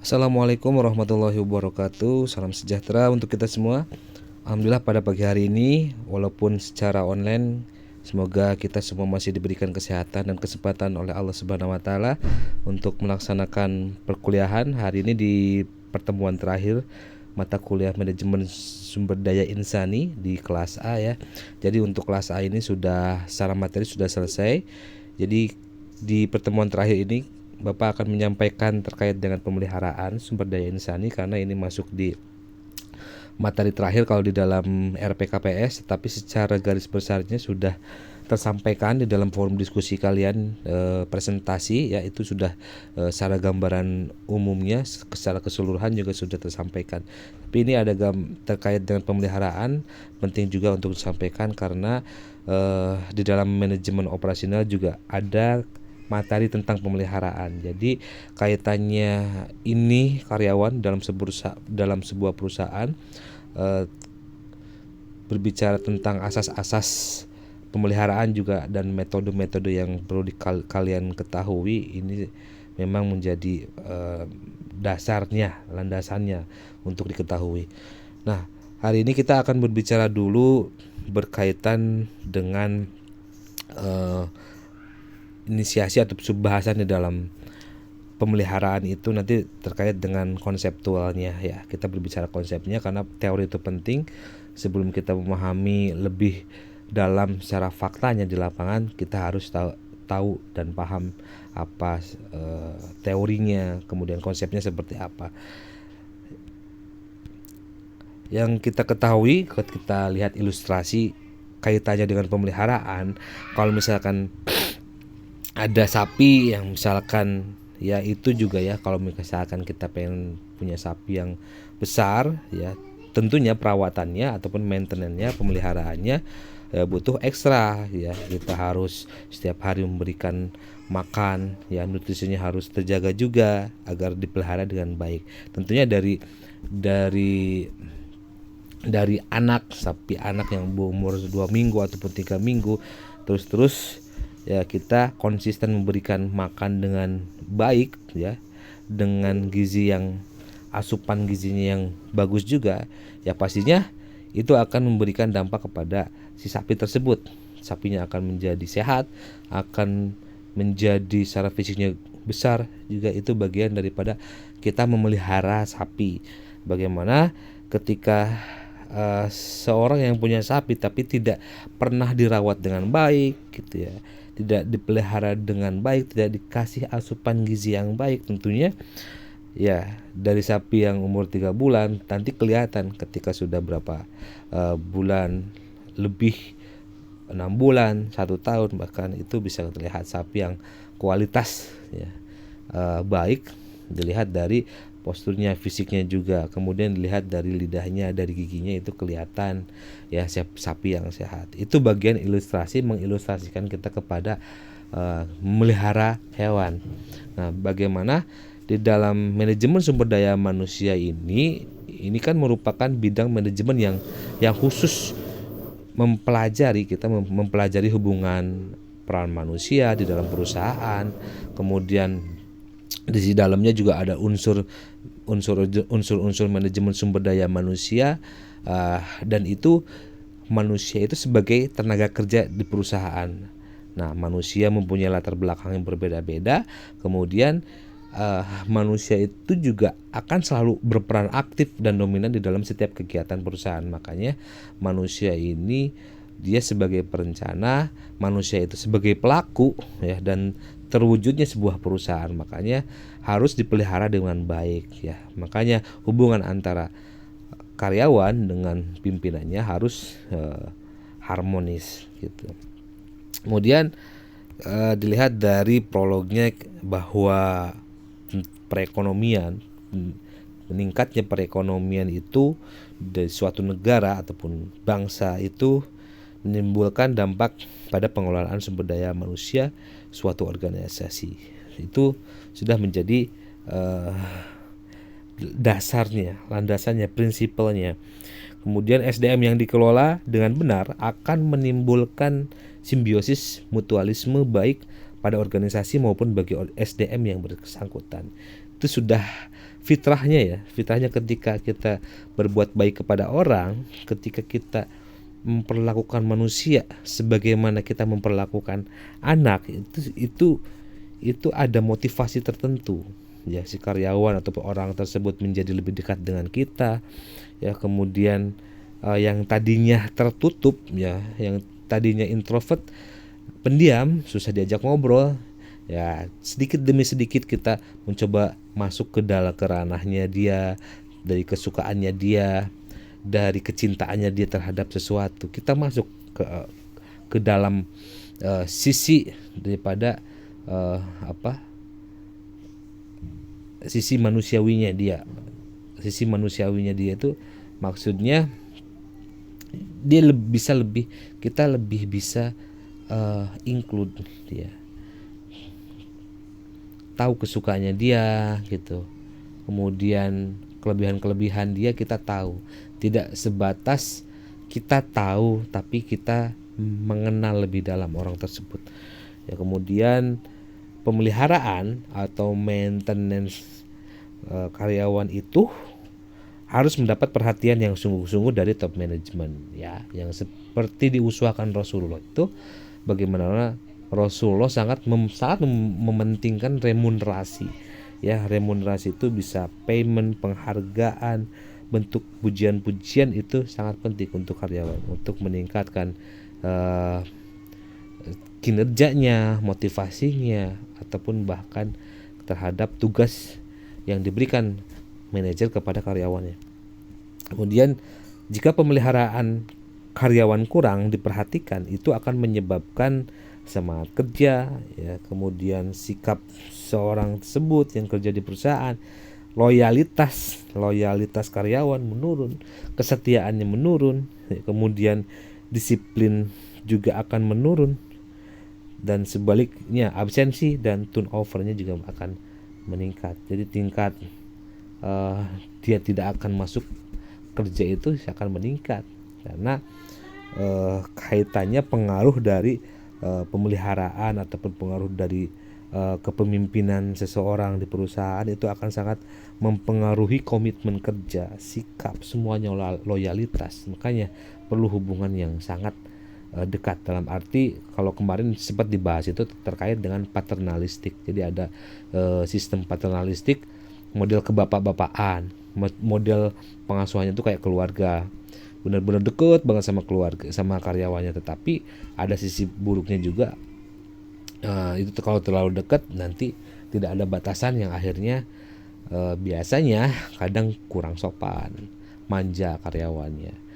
Assalamualaikum warahmatullahi wabarakatuh. Salam sejahtera untuk kita semua. Alhamdulillah pada pagi hari ini, walaupun secara online, semoga kita semua masih diberikan kesehatan dan kesempatan oleh Allah Subhanahu wa taala untuk melaksanakan perkuliahan. Hari ini di pertemuan terakhir mata kuliah manajemen sumber daya insani di kelas A ya. Jadi untuk kelas A ini sudah secara materi sudah selesai. Jadi di pertemuan terakhir ini Bapak akan menyampaikan terkait dengan pemeliharaan sumber daya insani karena ini masuk di materi terakhir kalau di dalam RPKPS, tetapi secara garis besarnya sudah tersampaikan di dalam forum diskusi kalian, presentasi ya, itu sudah secara gambaran umumnya secara keseluruhan juga sudah tersampaikan. Tapi ini ada terkait dengan pemeliharaan penting juga untuk disampaikan karena di dalam manajemen operasional juga ada materi tentang pemeliharaan. Jadi kaitannya ini karyawan dalam sebuah perusahaan berbicara tentang asas-asas pemeliharaan juga dan metode-metode yang perlu kalian ketahui, ini memang menjadi dasarnya, landasannya untuk diketahui. Nah, hari ini kita akan berbicara dulu berkaitan dengan inisiasi atau subbahasan di dalam pemeliharaan itu nanti terkait dengan konseptualnya ya. Kita berbicara konsepnya karena teori itu penting. Sebelum kita memahami lebih dalam secara faktanya di lapangan, kita harus tahu dan paham apa teorinya, kemudian konsepnya seperti apa. Yang kita ketahui kalau kita lihat ilustrasi kaitannya dengan pemeliharaan, kalau misalkan ada sapi yang misalkan ya, itu juga ya, kalau misalkan kita pengen punya sapi yang besar ya, tentunya perawatannya ataupun maintenance-nya, pemeliharaannya butuh ekstra ya. Kita harus setiap hari memberikan makan ya, nutrisinya harus terjaga juga agar dipelihara dengan baik. Tentunya dari anak sapi anak yang berumur 2 minggu ataupun 3 minggu terus ya, kita konsisten memberikan makan dengan baik ya, dengan gizi yang asupan gizinya yang bagus juga ya, pastinya itu akan memberikan dampak kepada si sapi tersebut. Sapinya akan menjadi sehat, akan menjadi secara fisiknya besar juga. Itu bagian daripada kita memelihara sapi. Bagaimana ketika seorang yang punya sapi tapi tidak pernah dirawat dengan baik gitu ya, tidak dipelihara dengan baik, tidak dikasih asupan gizi yang baik, tentunya ya dari sapi yang umur 3 bulan nanti kelihatan ketika sudah berapa bulan, lebih 6 bulan, 1 tahun bahkan, itu bisa terlihat sapi yang kualitas ya, baik, dilihat dari posturnya, fisiknya juga, kemudian dilihat dari lidahnya, dari giginya, itu kelihatan ya sapi yang sehat. Itu bagian ilustrasi, mengilustrasikan kita kepada memelihara hewan. Nah, bagaimana di dalam manajemen sumber daya manusia ini kan merupakan bidang manajemen yang khusus mempelajari hubungan peran manusia di dalam perusahaan. Kemudian di dalamnya juga ada unsur manajemen sumber daya manusia, dan itu manusia itu sebagai tenaga kerja di perusahaan. Nah, manusia mempunyai latar belakang yang berbeda-beda, kemudian manusia itu juga akan selalu berperan aktif dan dominan di dalam setiap kegiatan perusahaan. Makanya manusia ini dia sebagai perencana, manusia itu sebagai pelaku ya, dan terwujudnya sebuah perusahaan makanya harus dipelihara dengan baik ya. Makanya hubungan antara karyawan dengan pimpinannya harus harmonis gitu. Kemudian dilihat dari prolognya bahwa meningkatnya perekonomian itu dari suatu negara ataupun bangsa itu menimbulkan dampak pada pengelolaan sumber daya manusia suatu organisasi. Itu sudah menjadi dasarnya, landasannya, prinsipalnya. Kemudian SDM yang dikelola dengan benar akan menimbulkan simbiosis mutualisme baik pada organisasi maupun bagi SDM yang bersangkutan. Itu sudah fitrahnya ketika kita berbuat baik kepada orang, ketika kita memperlakukan manusia sebagaimana kita memperlakukan anak, itu ada motivasi tertentu, ya, si karyawan atau orang tersebut menjadi lebih dekat dengan kita, ya. Kemudian yang tadinya tertutup, ya, yang tadinya introvert, pendiam, susah diajak ngobrol, ya, sedikit demi sedikit kita mencoba masuk ke dalam ranahnya dia, dari kesukaannya dia, dari kecintaannya dia terhadap sesuatu, kita masuk ke dalam sisi daripada sisi manusiawinya dia. Sisi manusiawinya dia itu maksudnya dia kita lebih bisa include dia, tahu kesukaannya dia gitu. Kemudian kelebihan dia kita tahu, tidak sebatas kita tahu tapi kita mengenal lebih dalam orang tersebut, ya. Kemudian pemeliharaan atau maintenance karyawan itu harus mendapat perhatian yang sungguh-sungguh dari top management, ya, yang seperti diusahakan Rasulullah itu. Bagaimana Rasulullah sangat mementingkan remunerasi, ya. Remunerasi itu bisa payment, penghargaan, bentuk pujian-pujian, itu sangat penting untuk karyawan untuk meningkatkan kinerjanya, motivasinya, ataupun bahkan terhadap tugas yang diberikan manajer kepada karyawannya. Kemudian jika pemeliharaan karyawan kurang diperhatikan, itu akan menyebabkan semangat kerja, ya, kemudian sikap seorang tersebut yang kerja di perusahaan, loyalitas karyawan menurun, kesetiaannya menurun, ya, kemudian disiplin juga akan menurun, dan sebaliknya absensi dan turnovernya juga akan meningkat. Jadi tingkat dia tidak akan masuk kerja itu akan meningkat, karena kaitannya pengaruh dari pemeliharaan ataupun pengaruh dari kepemimpinan seseorang di perusahaan itu akan sangat mempengaruhi komitmen kerja, sikap, semuanya, loyalitas. Makanya perlu hubungan yang sangat dekat, dalam arti kalau kemarin sempat dibahas itu terkait dengan paternalistik. Jadi ada sistem paternalistik, model kebapak-bapakan, model pengasuhannya itu kayak keluarga, benar-benar deket banget sama keluarga, sama karyawannya. Tetapi ada sisi buruknya juga, itu kalau terlalu dekat nanti tidak ada batasan yang akhirnya biasanya kadang kurang sopan, manja karyawannya.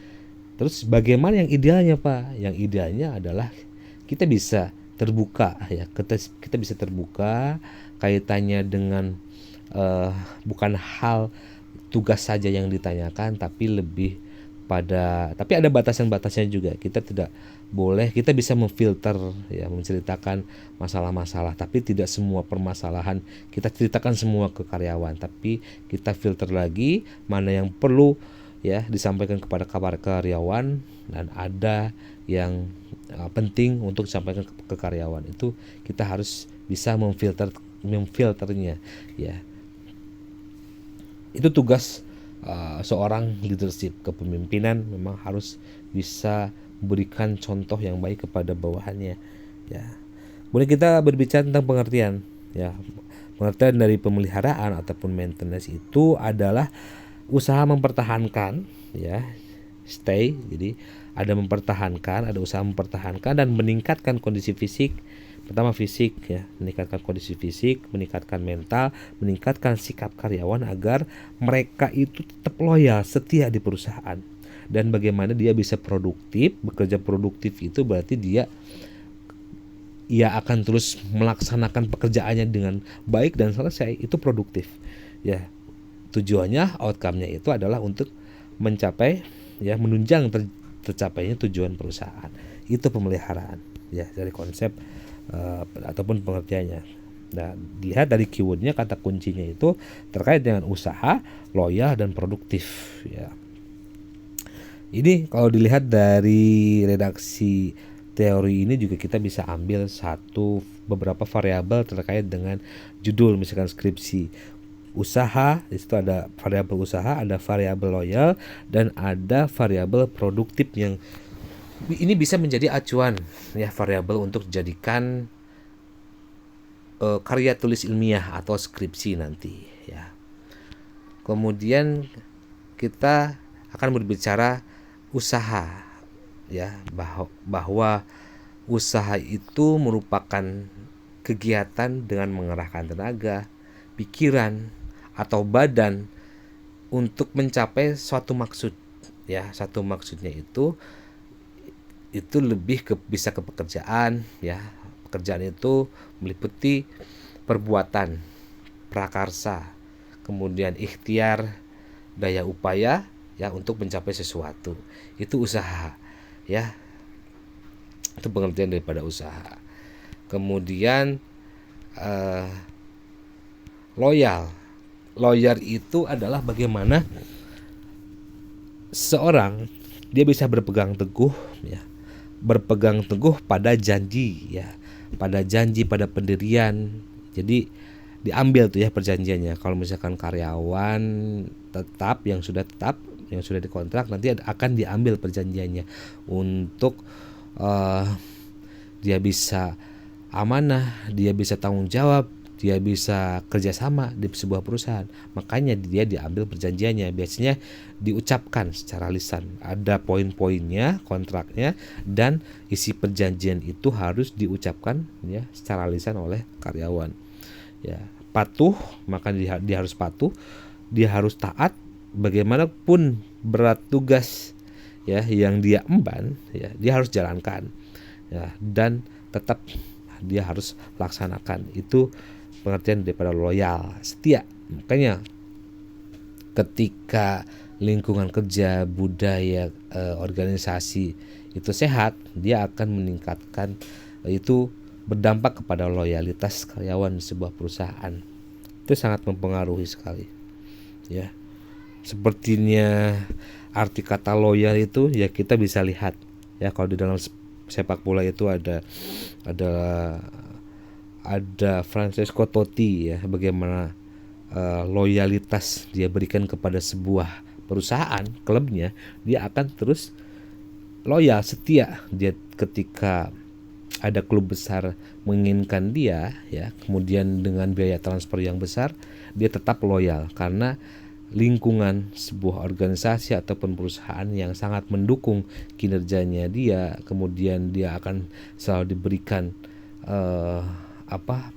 Terus bagaimana yang idealnya, Pak? Yang idealnya adalah kita bisa terbuka, ya, kita bisa terbuka kaitannya dengan bukan hal tugas saja yang ditanyakan, tapi tapi ada batasan-batasnya juga. Kita tidak boleh, kita bisa memfilter, ya, menceritakan masalah-masalah, tapi tidak semua permasalahan kita ceritakan semua ke karyawan, tapi kita filter lagi mana yang perlu, ya, disampaikan kepada karyawan, dan ada yang penting untuk disampaikan ke karyawan. Itu kita harus bisa memfilternya, ya. Itu tugas seorang leadership, kepemimpinan memang harus bisa memberikan contoh yang baik kepada bawahannya, ya. Kemudian kita berbicara tentang pengertian, ya. Pengertian dari pemeliharaan ataupun maintenance itu adalah usaha mempertahankan, ya, stay. Jadi ada mempertahankan, ada usaha mempertahankan dan meningkatkan kondisi fisik. Pertama fisik, ya, meningkatkan kondisi fisik, meningkatkan mental, meningkatkan sikap karyawan agar mereka itu tetap loyal, setia di perusahaan. Dan bagaimana dia bisa produktif, bekerja produktif itu berarti dia akan terus melaksanakan pekerjaannya dengan baik dan selesai, itu produktif, ya. Tujuannya, outcome-nya itu adalah untuk mencapai, ya, menunjang tercapainya tujuan perusahaan. Itu pemeliharaan, ya, dari konsep ataupun pengertiannya. Nah, dilihat dari keywordnya, kata kuncinya itu terkait dengan usaha, loyal, dan produktif, ya. Ini kalau dilihat dari redaksi teori ini juga kita bisa ambil beberapa variabel terkait dengan judul, misalkan skripsi. usaha. Di situ ada variabel usaha, ada variabel loyal, dan ada variabel produktif yang ini bisa menjadi acuan ya, variabel untuk dijadikan karya tulis ilmiah atau skripsi nanti ya. Kemudian kita akan berbicara usaha ya, bahwa usaha itu merupakan kegiatan dengan mengerahkan tenaga, pikiran, atau badan untuk mencapai suatu maksud ya. Satu maksudnya itu lebih bisa ke pekerjaan ya. Pekerjaan itu meliputi perbuatan, prakarsa, kemudian ikhtiar, daya upaya ya untuk mencapai sesuatu. Itu usaha ya. Itu pengertian daripada usaha. Kemudian loyal itu adalah bagaimana seorang dia bisa berpegang teguh ya, berpegang teguh pada janji ya, pada pendirian. Jadi diambil tuh ya perjanjiannya. Kalau misalkan karyawan tetap yang sudah dikontrak, nanti akan diambil perjanjiannya untuk dia bisa amanah, dia bisa tanggung jawab, dia bisa kerjasama di sebuah perusahaan. Makanya dia diambil perjanjiannya. Biasanya diucapkan secara lisan, ada poin-poinnya, kontraknya, dan isi perjanjian itu harus diucapkan ya secara lisan oleh karyawan ya. Patuh, maka dia harus patuh, dia harus taat bagaimanapun berat tugas ya yang dia emban ya, dia harus jalankan ya, dan tetap dia harus laksanakan. Itu pengertian daripada loyal, setia. Makanya ketika lingkungan kerja, budaya, organisasi itu sehat, dia akan meningkatkan, itu berdampak kepada loyalitas karyawan di sebuah perusahaan. Itu sangat mempengaruhi sekali ya. Sepertinya arti kata loyal itu ya kita bisa lihat ya, kalau di dalam sepak bola itu ada Francesco Totti ya, bagaimana loyalitas dia berikan kepada sebuah perusahaan, klubnya, dia akan terus loyal, setia. Dia ketika ada klub besar menginginkan dia ya, kemudian dengan biaya transfer yang besar, dia tetap loyal karena lingkungan sebuah organisasi ataupun perusahaan yang sangat mendukung kinerjanya dia. Kemudian dia akan selalu diberikan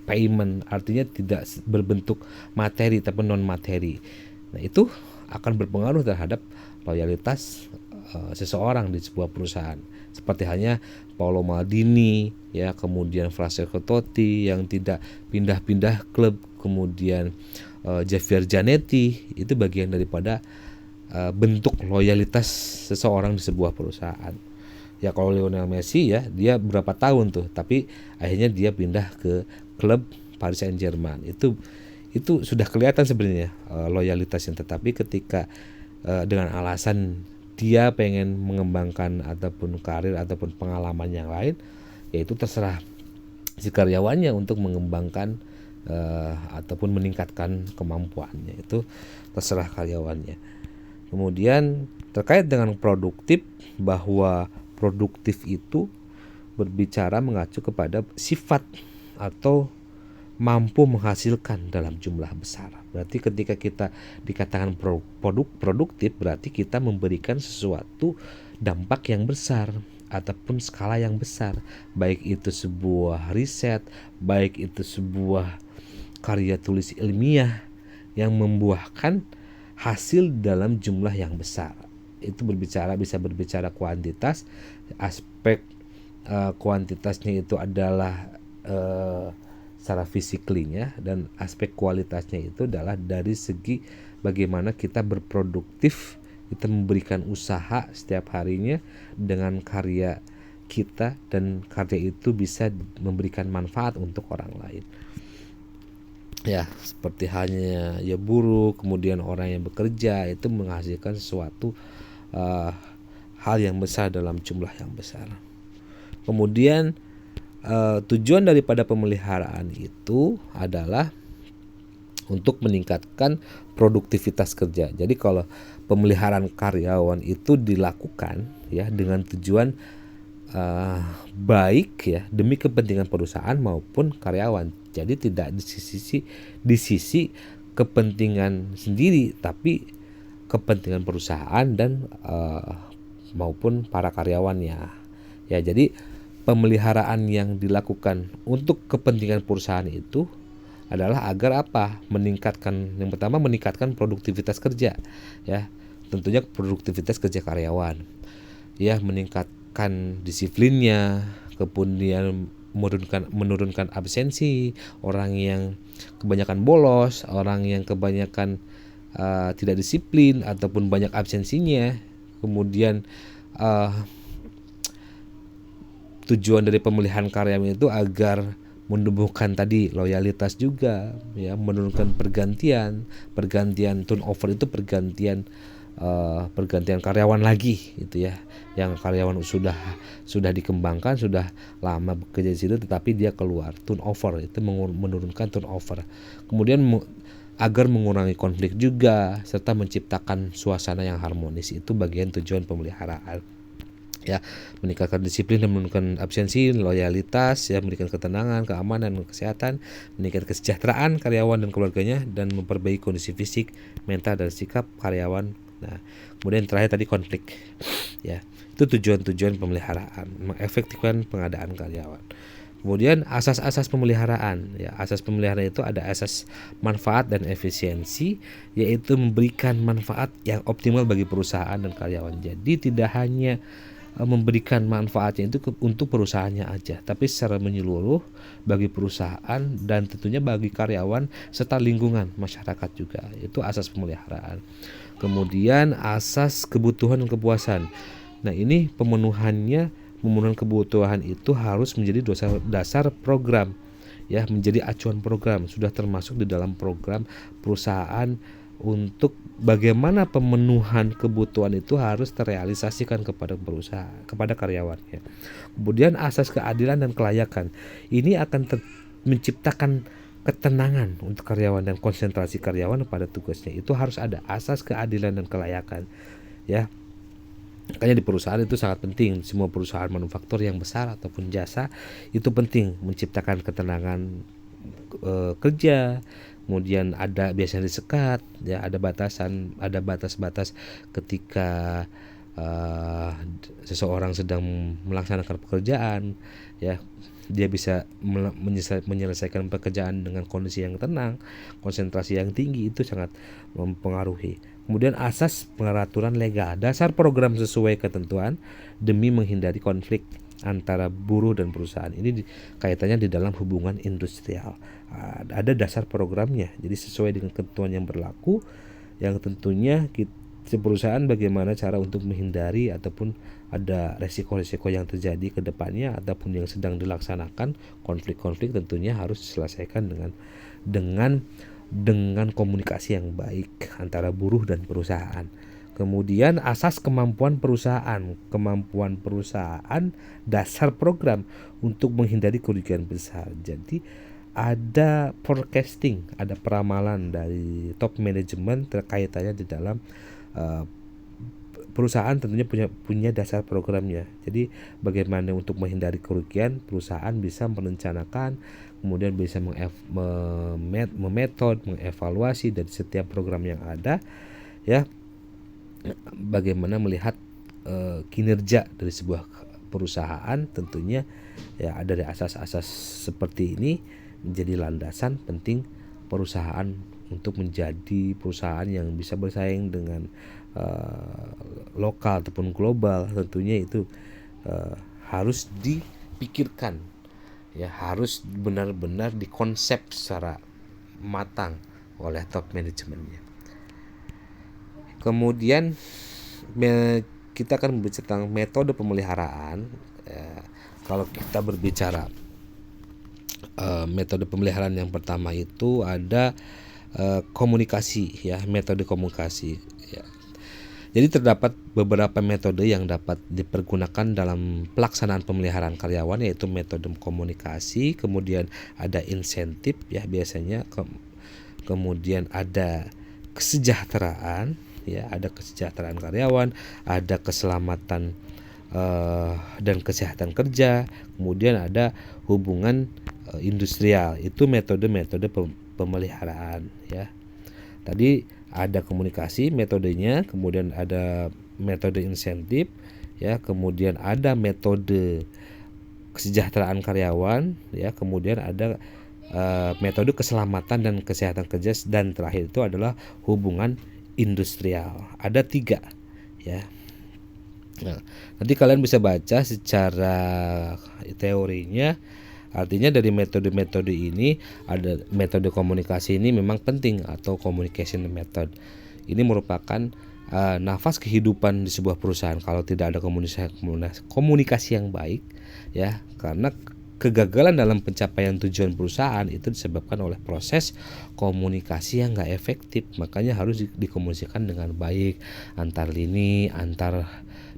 payment, artinya tidak berbentuk materi tapi non materi. Nah, itu akan berpengaruh terhadap loyalitas seseorang di sebuah perusahaan. Seperti halnya Paolo Maldini ya, kemudian Francesco Totti yang tidak pindah-pindah klub, kemudian Javier Zanetti, itu bagian daripada bentuk loyalitas seseorang di sebuah perusahaan. Ya kalau Lionel Messi ya, dia berapa tahun tuh, tapi akhirnya dia pindah ke klub Paris Saint-Germain. Itu sudah kelihatan sebenarnya loyalitasnya. Tetapi ketika dengan alasan dia pengen mengembangkan ataupun karir ataupun pengalaman yang lain, yaitu terserah si karyawannya untuk mengembangkan ataupun meningkatkan kemampuannya, itu terserah karyawannya. Kemudian terkait dengan produktif, bahwa produktif itu berbicara mengacu kepada sifat atau mampu menghasilkan dalam jumlah besar. Berarti ketika kita dikatakan produktif, berarti kita memberikan sesuatu dampak yang besar ataupun skala yang besar, baik itu sebuah riset, baik itu sebuah karya tulis ilmiah yang membuahkan hasil dalam jumlah yang besar. Itu bisa berbicara kuantitas. Aspek kuantitasnya itu adalah secara fisiklinya, dan aspek kualitasnya itu adalah dari segi bagaimana kita berproduktif, kita memberikan usaha setiap harinya dengan karya kita, dan karya itu bisa memberikan manfaat untuk orang lain. Ya, seperti halnya ya buruh, kemudian orang yang bekerja itu menghasilkan sesuatu hal yang besar dalam jumlah yang besar. Kemudian tujuan daripada pemeliharaan itu adalah untuk meningkatkan produktivitas kerja. Jadi kalau pemeliharaan karyawan itu dilakukan ya dengan tujuan baik ya demi kepentingan perusahaan maupun karyawan. Jadi tidak di sisi kepentingan sendiri, tapi kepentingan perusahaan dan maupun para karyawannya. Ya, jadi pemeliharaan yang dilakukan untuk kepentingan perusahaan itu adalah agar apa? Yang pertama meningkatkan produktivitas kerja, ya. Tentunya produktivitas kerja karyawan. Ya, meningkatkan disiplinnya, kemudian menurunkan absensi, orang yang kebanyakan bolos, orang yang kebanyakan tidak disiplin ataupun banyak absensinya. Kemudian tujuan dari pemilihan karyawan itu agar menumbuhkan tadi loyalitas juga, ya, menurunkan pergantian turnover itu pergantian karyawan lagi gitu ya, yang karyawan sudah dikembangkan, sudah lama bekerja di situ tetapi dia keluar, turnover itu menurunkan turnover. Kemudian agar mengurangi konflik juga serta menciptakan suasana yang harmonis, itu bagian tujuan pemeliharaan. Ya, meningkatkan disiplin dan menurunkan absensi, loyalitas, ya, memberikan ketenangan, keamanan, kesehatan, meningkatkan kesejahteraan karyawan dan keluarganya, dan memperbaiki kondisi fisik, mental, dan sikap karyawan. Nah, kemudian terakhir tadi konflik. Ya, itu tujuan-tujuan pemeliharaan, mengefektifkan pengadaan karyawan. Kemudian asas-asas pemeliharaan. Ya, asas pemeliharaan itu ada asas manfaat dan efisiensi, yaitu memberikan manfaat yang optimal bagi perusahaan dan karyawan. Jadi tidak hanya memberikan manfaatnya itu untuk perusahaannya aja, tapi secara menyeluruh bagi perusahaan dan tentunya bagi karyawan serta lingkungan masyarakat juga. Itu asas pemeliharaan. Kemudian asas kebutuhan dan kepuasan. Nah, ini pemenuhan kebutuhan itu harus menjadi dasar program, ya, menjadi acuan program, sudah termasuk di dalam program perusahaan untuk bagaimana pemenuhan kebutuhan itu harus terrealisasikan kepada perusahaan, kepada karyawannya. Kemudian asas keadilan dan kelayakan. Ini akan menciptakan ketenangan untuk karyawan dan konsentrasi karyawan pada tugasnya. Itu harus ada asas keadilan dan kelayakan. Ya. Makanya di perusahaan itu sangat penting. Semua perusahaan manufaktur yang besar ataupun jasa itu penting menciptakan ketenangan kerja. Kemudian ada biasanya disekat, ya, ada batas-batas ketika seseorang sedang melaksanakan pekerjaan, ya, dia bisa menyelesaikan pekerjaan dengan kondisi yang tenang, konsentrasi yang tinggi, itu sangat mempengaruhi. Kemudian asas pengaturan legal, dasar program sesuai ketentuan demi menghindari konflik antara buruh dan perusahaan. Ini kaitannya di dalam hubungan industrial. Ada dasar programnya, jadi sesuai dengan ketentuan yang berlaku, yang tentunya perusahaan bagaimana cara untuk menghindari ataupun ada resiko-resiko yang terjadi ke depannya ataupun yang sedang dilaksanakan, konflik-konflik tentunya harus diselesaikan dengan komunikasi yang baik antara buruh dan perusahaan. Kemudian asas kemampuan perusahaan dasar program untuk menghindari kerugian besar. Jadi ada forecasting, ada peramalan dari top management terkaitannya di dalam perusahaan tentunya punya dasar programnya. Jadi bagaimana untuk menghindari kerugian, perusahaan bisa merencanakan, kemudian bisa mengevaluasi dari setiap program yang ada, ya, bagaimana melihat kinerja dari sebuah perusahaan. Tentunya ya ada asas-asas seperti ini menjadi landasan penting perusahaan untuk menjadi perusahaan yang bisa bersaing dengan lokal ataupun global. Tentunya itu harus dipikirkan, ya, harus benar-benar dikonsep secara matang oleh top manajemennya. Kemudian kita akan berbicara tentang metode pemeliharaan. Kalau kita berbicara metode pemeliharaan yang pertama itu ada komunikasi, ya, metode komunikasi, ya. Jadi terdapat beberapa metode yang dapat dipergunakan dalam pelaksanaan pemeliharaan karyawan, yaitu metode komunikasi, kemudian ada insentif, ya, biasanya kemudian ada kesejahteraan, ya, ada kesejahteraan karyawan, ada keselamatan dan kesehatan kerja, kemudian ada hubungan industrial. Itu metode-metode pemeliharaan, ya. Tadi ada komunikasi metodenya, kemudian ada metode insentif, ya, kemudian ada metode kesejahteraan karyawan, ya, kemudian ada metode keselamatan dan kesehatan kerja, dan terakhir itu adalah hubungan industrial. Ada 3, ya. Nah, nanti kalian bisa baca secara teorinya. Artinya dari metode-metode ini, ada metode komunikasi ini memang penting, atau communication method. Ini merupakan nafas kehidupan di sebuah perusahaan. Kalau tidak ada komunikasi yang baik, ya, karena kegagalan dalam pencapaian tujuan perusahaan itu disebabkan oleh proses komunikasi yang nggak efektif. Makanya harus dikomunikasikan dengan baik antar lini, antar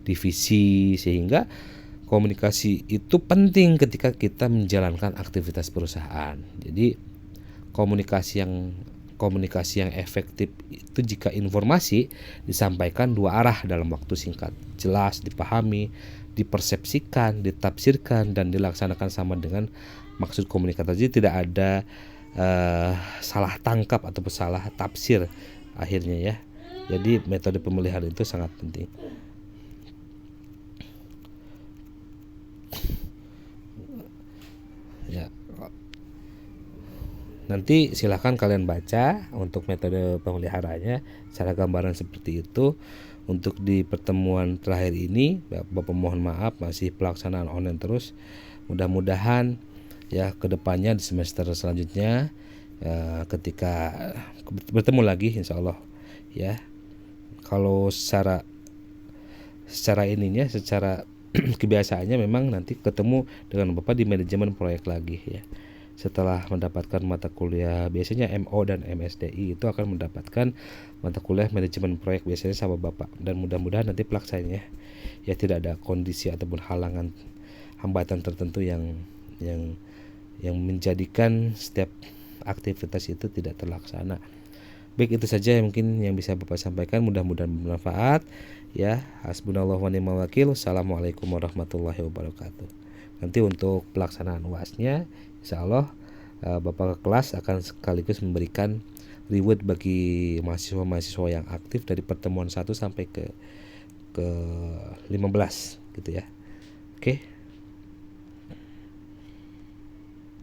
divisi, sehingga komunikasi itu penting ketika kita menjalankan aktivitas perusahaan. Jadi komunikasi yang efektif itu jika informasi disampaikan 2 arah dalam waktu singkat, jelas dipahami, dipersepsikan, ditafsirkan, dan dilaksanakan sama dengan maksud komunikasi. Jadi tidak ada salah tangkap atau salah tafsir akhirnya, ya. Jadi metode pemeliharaan itu sangat penting. Ya, nanti silahkan kalian baca untuk metode pemeliharaannya secara gambaran seperti itu. Untuk di pertemuan terakhir ini, Bapak mohon maaf masih pelaksanaan online terus. Mudah-mudahan ya kedepannya di semester selanjutnya ketika bertemu lagi, insya Allah, ya. Kalau secara kebiasaannya memang nanti ketemu dengan Bapak di manajemen proyek lagi, ya. Setelah mendapatkan mata kuliah biasanya MO dan MSDI, itu akan mendapatkan mata kuliah manajemen proyek biasanya sama Bapak, dan mudah-mudahan nanti pelaksananya ya tidak ada kondisi ataupun hambatan tertentu yang menjadikan setiap aktivitas itu tidak terlaksana. Baik, itu saja yang mungkin yang bisa Bapak sampaikan, mudah-mudahan bermanfaat, ya. Hasbunallahu wa ni'mal wakil. Assalamualaikum warahmatullahi wabarakatuh. Nanti untuk pelaksanaan UASnya, insya Allah Bapak ke kelas akan sekaligus memberikan reward bagi mahasiswa-mahasiswa yang aktif dari pertemuan 1 sampai ke 15 gitu, ya. Oke.